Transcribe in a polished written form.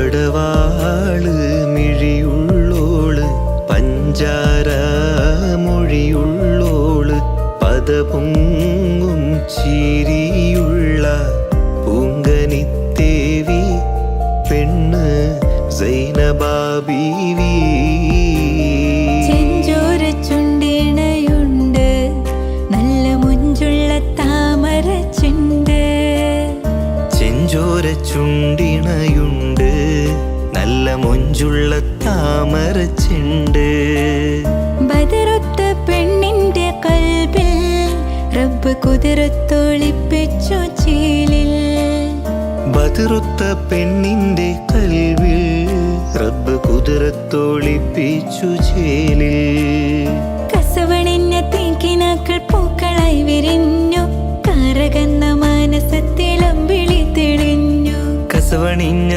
പടവാള് മിഴിയുള്ളോള് പഞ്ചാര മൊഴിയുള്ളോള് പദപൊങ്ങും ചിരിയുള്ള പൂങ്കനിത്തേവി പെണ്ണ് സൈനബാ ബീവി. ചെഞ്ചോര ചുണ്ടിണയുണ്ട് നല്ല മുഞ്ചുള്ള താമര ചുണ്ട്. ചെഞ്ചോര ചുണ്ടിണയുണ്ട് നല്ല മൊഞ്ചുള്ള താമര ചെണ്ട്. ബദറുത്ത പെണ്ണിന്റെ കൽബിൽ റബ്ബ് കുതിരത്തൊളിപ്പിച്ചു ചേലിൽ. ബദറുത്ത പെണ്ണിന്റെ കൽവിൽ റബ്ബ് കുതിരത്തൊളിപ്പിച്ചു ചേലിൽ. കസവണിഞ്ഞ തേക്കിനാക്കൾ പൂക്കളായി വിരിഞ്ഞു കറകന്ന മാനസത്തിലമ്പിളി തെളിഞ്ഞു. കസവണിഞ്ഞ